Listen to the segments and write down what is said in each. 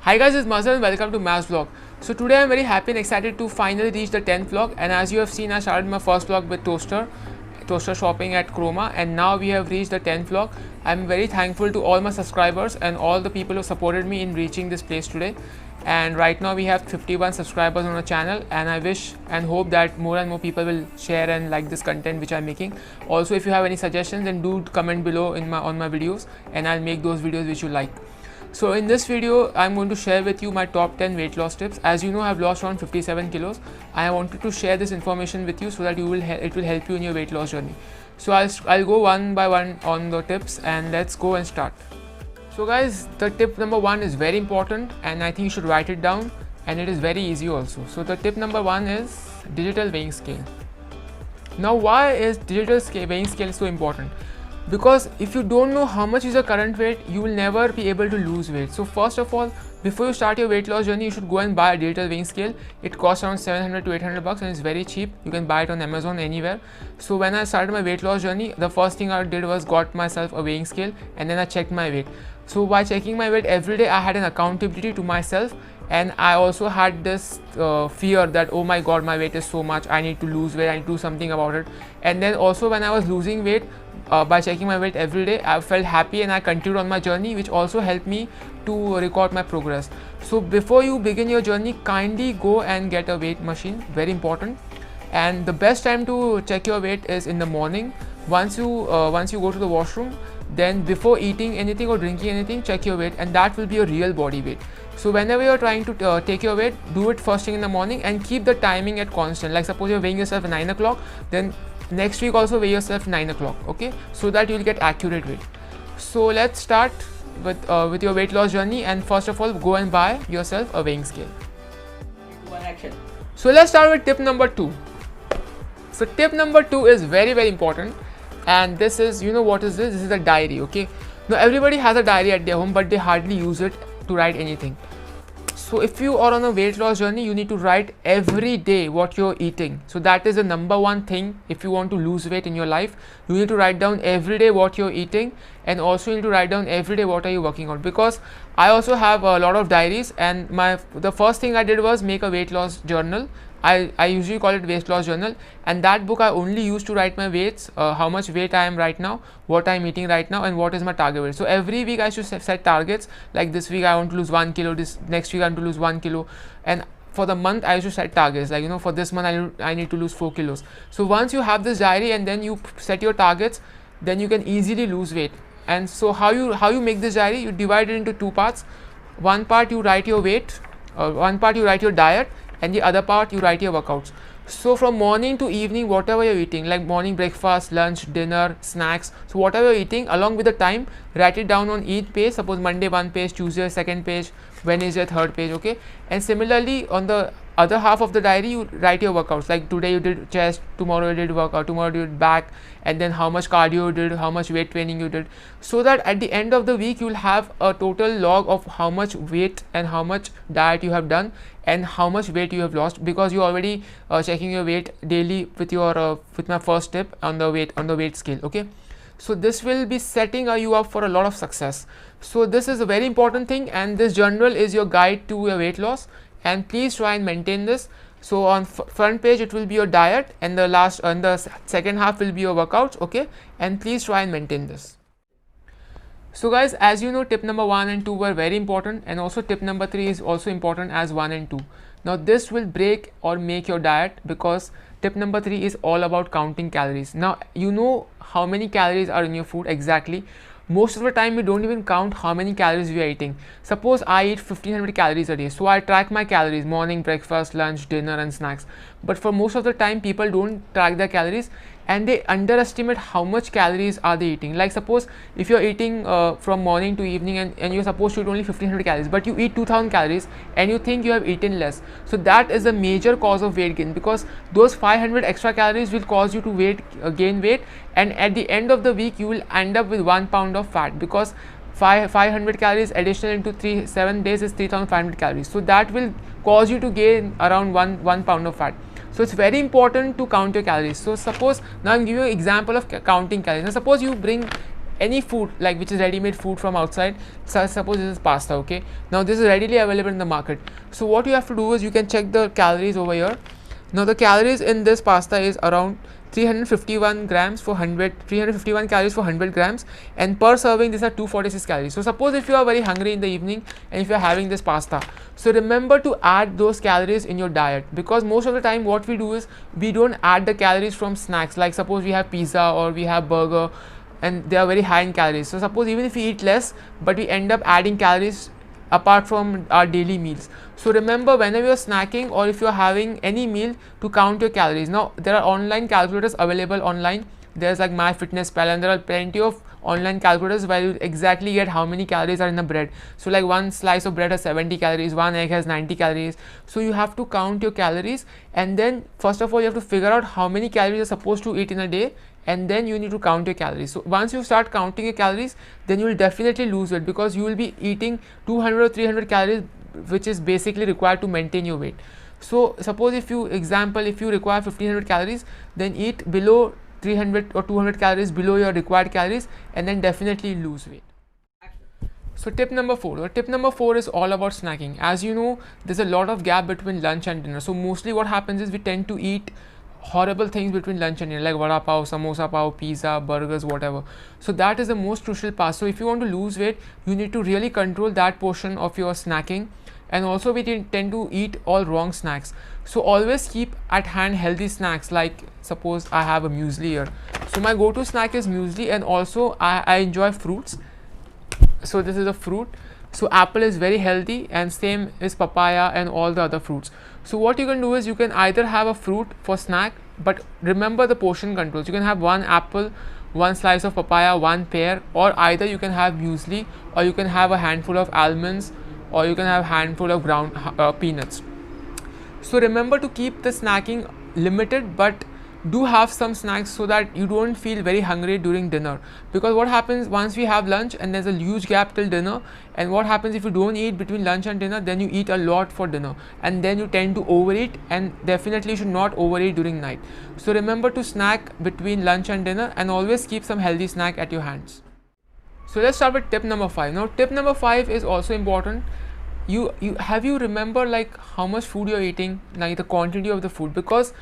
Hi guys, it's Mazhar and welcome to Maz Vlog. So today I'm very happy and excited to finally reach the 10th vlog, and as you have seen, I started my first vlog with toaster shopping at Chroma, and now we have reached the 10th vlog. I'm very thankful to all my subscribers and all the people who supported me in reaching this place today. And right now we have 51 subscribers on the channel, and I wish and hope that more and more people will share and like this content which I'm making. Also, if you have any suggestions, then do comment below on my videos, and I'll make those videos which you like. So in this video, I'm going to share with you my top 10 weight loss tips. As you know, I've lost around 57 kilos. I wanted to share this information with you so that it will help you in your weight loss journey. So I'll go one by one on the tips, and let's go and start. So guys, the tip number 1 is very important, and I think you should write it down, and it is very easy also. So the tip number 1 is digital weighing scale. Now, why is weighing scale so important? Because if you don't know how much is your current weight, you will never be able to lose weight. So first of all, before you start your weight loss journey, you should go and buy a digital weighing scale. It costs around 700 to 800 bucks, and it's very cheap. You can buy it on Amazon, anywhere. So when I started my weight loss journey, the first thing I did was got myself a weighing scale, and then I checked my weight. So by checking my weight every day, I had an accountability to myself, and I also had this fear that, oh my god, my weight is so much, I need to lose weight, I need to do something about it. And then also when I was losing weight, by checking my weight every day, I felt happy, and I continued on my journey, which also helped me to record my progress. So before you begin your journey, kindly go and get a weight machine, very important. And the best time to check your weight is in the morning. Once you go to the washroom, then before eating anything or drinking anything, check your weight, and that will be your real body weight. So whenever you're trying to take your weight, do it first thing in the morning, and keep the timing at constant. Like suppose you're weighing yourself at 9 o'clock, then next week also weigh yourself 9 o'clock, okay, so that you'll get accurate weight. So let's start with your weight loss journey, and first of all, go and buy yourself a weighing scale. So let's start with tip number 2. So tip number 2 is very important, and this is, you know what is this? This is a diary, okay. Now everybody has a diary at their home, but they hardly use it to write anything. So if you are on a weight loss journey, you need to write every day what you're eating. So that is the number one thing. If you want to lose weight in your life, you need to write down every day what you're eating, and also you need to write down every day what are you working on. Because I also have a lot of diaries, and the first thing I did was make a weight loss journal. I usually call it weight loss journal, and that book I only use to write my weights, how much weight I am right now, what I am eating right now, and what is my target weight. So every week I should set targets, like this week I want to lose 1 kilo, this next week I want to lose 1 kilo, and for the month I should set targets, like, you know, for this month I need to lose 4 kilos. So once you have this diary and then you set your targets, then you can easily lose weight. And so how you make this diary? You divide it into 2 parts. One part you write your weight, one part you write your diet, and the other part you write your workouts. So from morning to evening, whatever you're eating, like morning breakfast, lunch, dinner, snacks, so whatever you're eating, along with the time, write it down on each page. Suppose Monday 1 page, Tuesday 2nd page, Wednesday 3rd page, okay. And similarly on the other half of the diary, you write your workouts, like today you did chest, tomorrow you did workout, tomorrow you did back, and then how much cardio you did, how much weight training you did, so that at the end of the week you will have a total log of how much weight and how much diet you have done and how much weight you have lost, because you already checking your weight daily with your with my first tip on the weight scale, okay. So this will be setting you up for a lot of success. So this is a very important thing, and this journal is your guide to your weight loss, and please try and maintain this. So on front page it will be your diet, and the second half will be your workouts, okay, and please try and maintain this. So guys, as you know, tip number 1 and 2 were very important, and also tip number 3 is also important as 1 and 2. Now this will break or make your diet, because tip number 3 is all about counting calories. Now you know how many calories are in your food exactly. Most of the time we don't even count how many calories we are eating. Suppose I eat 1500 calories a day, so I track my calories, morning, breakfast, lunch, dinner and snacks. But for most of the time people don't track their calories, and they underestimate how much calories are they eating. Like suppose if you're eating from morning to evening, and you're supposed to eat only 1500 calories, but you eat 2000 calories and you think you have eaten less. So that is a major cause of weight gain, because those 500 extra calories will cause you to gain weight, and at the end of the week you will end up with 1 pound of fat, because 500 calories additional into 7 days is 3500 calories. So that will cause you to gain around 1 pound of fat. So it's very important to count your calories. So suppose now I'm giving you an example of counting calories. Now suppose you bring any food like which is ready-made food from outside. So suppose this is pasta, okay, now this is readily available in the market. So what you have to do is you can check the calories over here. Now the calories in this pasta is around 351 grams for 351 calories for 100 grams, and per serving these are 246 calories. So suppose if you are very hungry in the evening and if you are having this pasta, so remember to add those calories in your diet, because most of the time what we do is we don't add the calories from snacks. Like suppose we have pizza or we have burger and they are very high in calories. So suppose even if we eat less, but we end up adding calories apart from our daily meals. So remember, whenever you're snacking or if you're having any meal, to count your calories. Now there are online calculators available online. There's like MyFitnessPal, and there are plenty of online calculators where you exactly get how many calories are in the bread. So like one slice of bread has 70 calories, one egg has 90 calories. So you have to count your calories, and then first of all you have to figure out how many calories you're supposed to eat in a day, and then you need to count your calories. So once you start counting your calories, then you will definitely lose weight, because you will be eating 200 or 300 calories, which is basically required to maintain your weight. So suppose if you require 1500 calories, then eat below 300 or 200 calories below your required calories, and then definitely lose weight. So tip number 4. Tip number 4 is all about snacking. As you know, there's a lot of gap between lunch and dinner. So mostly what happens is we tend to eat horrible things between lunch and dinner, like vada pav, samosa pav, pizza, burgers, whatever. So that is the most crucial part. So if you want to lose weight, you need to really control that portion of your snacking. And also we tend to eat all wrong snacks. So always keep at hand healthy snacks. Like suppose I have a muesli here. So my go-to snack is muesli, and also I enjoy fruits. So this is a fruit. So apple is very healthy, and same is papaya and all the other fruits. So what you can do is you can either have a fruit for snack, but remember the portion controls. You can have one apple, one slice of papaya, one pear, or either you can have muesli, or you can have a handful of almonds, or you can have a handful of ground peanuts. So remember to keep the snacking limited, but do have some snacks so that you don't feel very hungry during dinner. Because what happens once we have lunch and there's a huge gap till dinner, and what happens if you don't eat between lunch and dinner, then you eat a lot for dinner, and then you tend to overeat, and definitely you should not overeat during night. So remember to snack between lunch and dinner, and always keep some healthy snack at your hands. So let's start with tip number 5. Now tip number 5 is also important. You remember like how much food you're eating, like the quantity of the food, because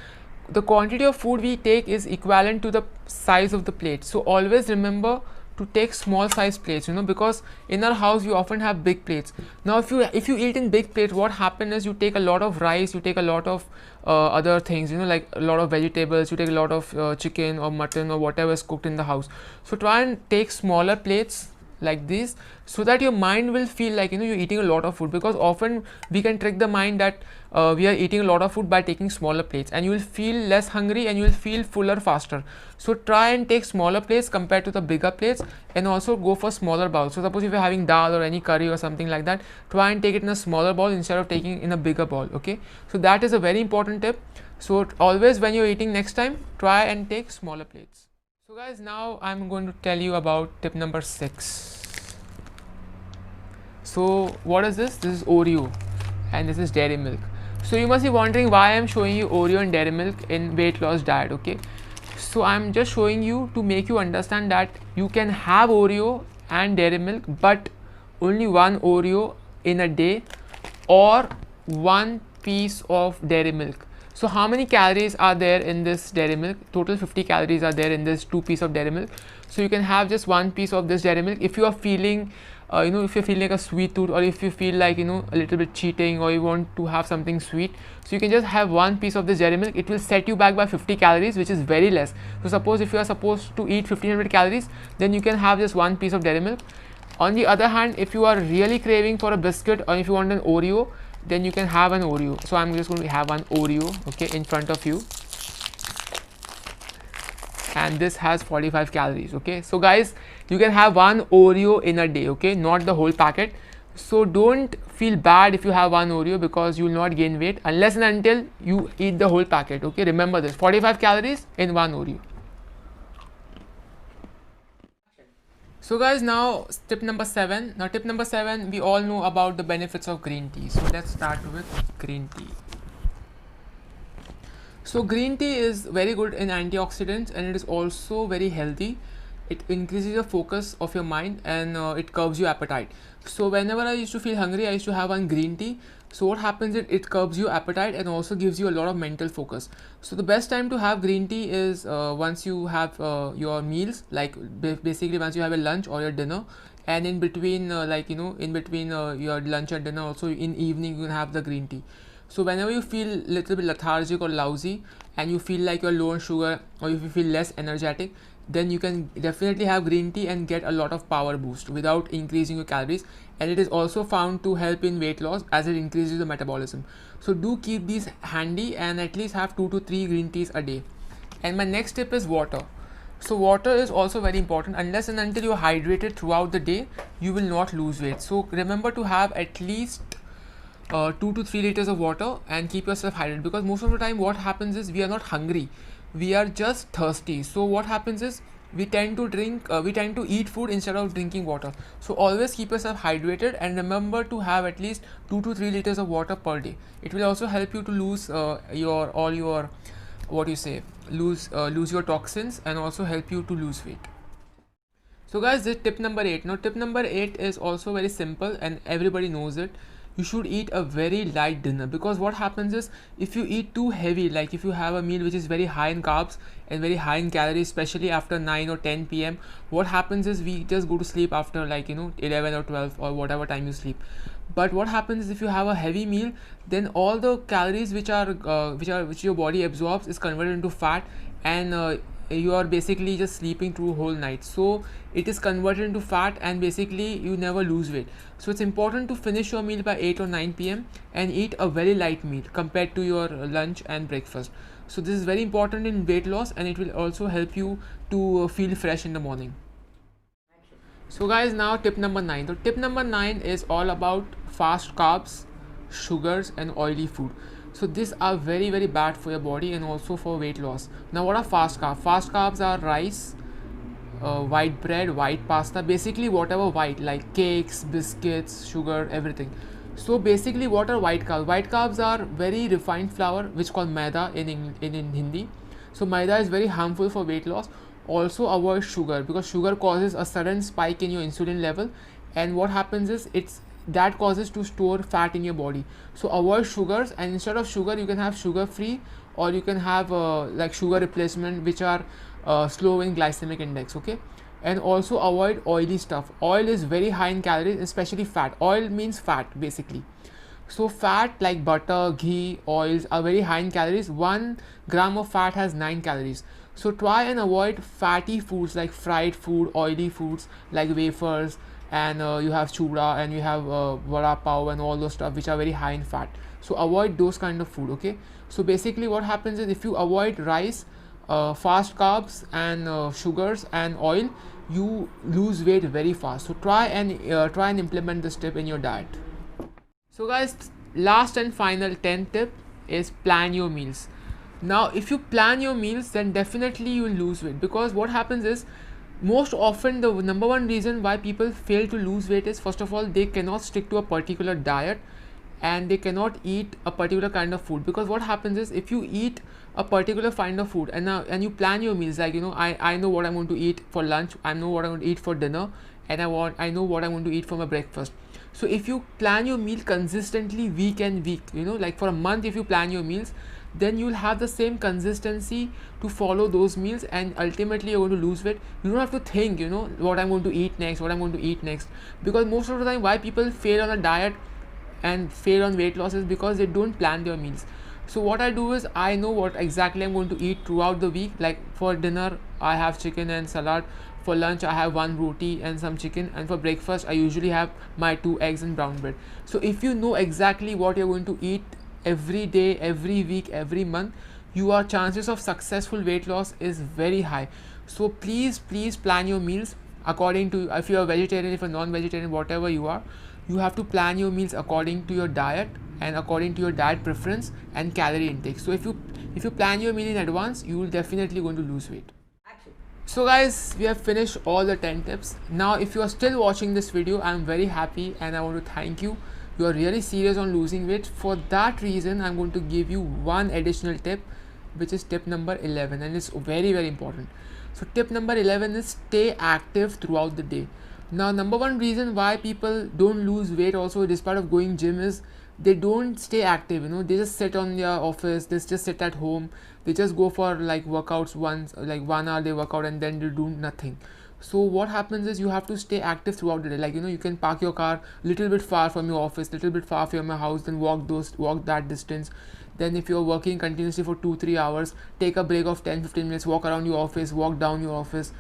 the quantity of food we take is equivalent to the size of the plate. So always remember to take small size plates, because in our house we often have big plates. Now if you eat in big plates, what happens is you take a lot of rice, you take a lot of other things, like a lot of vegetables, you take a lot of chicken or mutton or whatever is cooked in the house. So try and take smaller plates like this, so that your mind will feel like you're eating a lot of food, because often we can trick the mind that we are eating a lot of food by taking smaller plates, and you will feel less hungry and you will feel fuller faster. So try and take smaller plates compared to the bigger plates, and also go for smaller bowls. So suppose if you're having dal or any curry or something like that, try and take it in a smaller bowl instead of taking in a bigger bowl. Okay, so that is a very important tip. So always when you're eating next time, try and take smaller plates. So guys, now I'm going to tell you about tip number 6. So what is this? This is Oreo, and this is dairy milk. So you must be wondering why I'm showing you Oreo and dairy milk in weight loss diet. Okay, so I'm just showing you to make you understand that you can have Oreo and dairy milk, but only one Oreo in a day, or one piece of dairy milk. So how many calories are there in this dairy milk? Total 50 calories are there in this 2 pieces of dairy milk. So you can have just one piece of this dairy milk. If you are feeling if you're feeling like a sweet tooth, or if you feel like a little bit cheating, or you want to have something sweet, so you can just have one piece of this dairy milk. It will set you back by 50 calories, which is very less. So suppose if you are supposed to eat 1500 calories, then you can have just one piece of dairy milk. On the other hand, if you are really craving for a biscuit, or if you want an Oreo, then you can have an Oreo. So I'm just going to have one Oreo, okay, in front of you, and this has 45 calories. Okay, so guys, you can have one Oreo in a day, okay, not the whole packet. So don't feel bad if you have one Oreo, because you will not gain weight unless and until you eat the whole packet. Okay, remember this, 45 calories in one Oreo. So guys, now tip number 7. Now tip number 7, we all know about the benefits of green tea. So let's start with green tea. So green tea is very good in antioxidants, and it is also very healthy. it increases your focus of your mind, and it curbs your appetite. So whenever I used to feel hungry, I used to have one green tea. So what happens is it curbs your appetite and also gives you a lot of mental focus. So the best time to have green tea is once you have your meals, like basically once you have a lunch or your dinner, and in between in between your lunch and dinner, also in evening you can have the green tea. So whenever you feel little bit lethargic or lousy, and you feel like you're low on sugar, or if you feel less energetic, then you can definitely have green tea and get a lot of power boost without increasing your calories. And it is also found to help in weight loss as it increases the metabolism. So do keep these handy and at least have 2 to 3 green teas a day. And my next tip is water. So water is also very important. Unless and until you're hydrated throughout the day, you will not lose weight. So remember to have at least 2 to 3 liters of water and keep yourself hydrated, because most of the time what happens is we are not hungry, we are just thirsty. So what happens is we tend to eat food instead of drinking water. So always keep yourself hydrated and remember to have at least 2 to 3 liters of water per day. It will also help you to lose lose your toxins and also help you to lose weight. So guys, this is tip number 8. Now tip number 8 is also very simple and everybody knows it. You should eat a very light dinner, because what happens is if you eat too heavy, like if you have a meal which is very high in carbs and very high in calories, especially after 9 or 10 p.m, what happens is we just go to sleep after 11 or 12 or whatever time you sleep. But what happens is if you have a heavy meal, then all the calories which your body absorbs is converted into fat, and you are basically just sleeping through whole night. So it is converted into fat and basically you never lose weight. So it's important to finish your meal by 8 or 9 p.m and eat a very light meal compared to your lunch and breakfast. So this is very important in weight loss, and it will also help you to feel fresh in the morning. So guys, now tip number 9. So tip number 9 is all about fast carbs, sugars and oily food. So these are very very bad for your body and also for weight loss. Now what are fast carbs? Fast carbs are rice, white bread, white pasta, basically whatever white, like cakes, biscuits, sugar, everything. So basically what are white carbs? White carbs are very refined flour which called maida in Hindi. So maida is very harmful for weight loss. Also avoid sugar, because sugar causes a sudden spike in your insulin level, and what happens is that causes to store fat in your body. So avoid sugars, and instead of sugar you can have sugar free, or you can have like sugar replacement which are slow in glycemic index. Okay, and also avoid oily stuff. Oil is very high in calories, especially fat. Oil means fat basically. So fat like butter, ghee, oils are very high in calories. 1 gram of fat has 9 calories. So try and avoid fatty foods like fried food, oily foods like wafers, and you have chura, and you have vada pav and all those stuff which are very high in fat. So avoid those kind of food. Okay, so basically what happens is if you avoid rice, fast carbs and sugars and oil, you lose weight very fast. So try and implement this tip in your diet. So guys, last and final 10th tip is plan your meals. Now if you plan your meals, then definitely you will lose weight, because what happens is most often the number one reason why people fail to lose weight is, first of all, they cannot stick to a particular diet and they cannot eat a particular kind of food. Because what happens is if you eat a particular kind of food and you plan your meals, like I know what I'm going to eat for lunch, I know what I'm going to eat for dinner, and I know what I'm going to eat for my breakfast. So if you plan your meal consistently week and week, like for a month, if you plan your meals, then you will have the same consistency to follow those meals, and ultimately you're going to lose weight. You don't have to think what I'm going to eat next, because most of the time why people fail on a diet and fail on weight loss is because they don't plan their meals. So what I do is I know what exactly I'm going to eat throughout the week. Like for dinner I have chicken and salad, for lunch I have 1 roti and some chicken, and for breakfast I usually have my 2 eggs and brown bread. So if you know exactly what you're going to eat every day, every week, every month, your chances of successful weight loss is very high. So please plan your meals according to, if you are vegetarian, if you're non-vegetarian, whatever you are, you have to plan your meals according to your diet and according to your diet preference and calorie intake. So if you plan your meal in advance, you will definitely going to lose weight. So guys, we have finished all the 10 tips. Now if you are still watching this video, I'm very happy and I want to thank you. You are really serious on losing weight. For that reason, I'm going to give you one additional tip, which is tip number 11, and it's very very important. So tip number 11 is stay active throughout the day. Now, number one reason why people don't lose weight also despite of going gym is they don't stay active. They just sit on their office, they just sit at home, they just go for like workouts once, like 1 hour they work out and then they do nothing. So what happens is you have to stay active throughout the day. Like you can park your car little bit far from your office, little bit far from your house, then walk that distance. Then if you're working continuously for 2-3 hours, take a break of 10-15 minutes, walk around your office, walk down your office.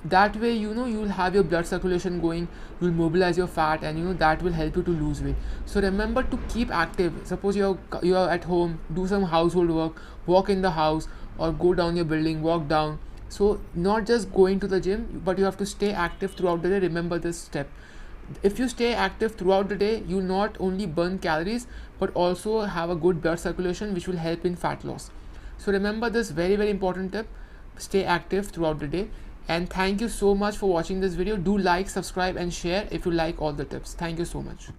That way you'll have your blood circulation going, you'll mobilize your fat, and that will help you to lose weight. So remember to keep active. Suppose you're at home, do some household work, walk in the house, or go down your building, walk down. So not just going to the gym, but you have to stay active throughout the day. Remember this step. If you stay active throughout the day, you not only burn calories but also have a good blood circulation, which will help in fat loss. So remember this very, very important tip. Stay active throughout the day. And thank you so much for watching this video. Do like, subscribe and share if you like all the tips. Thank you so much.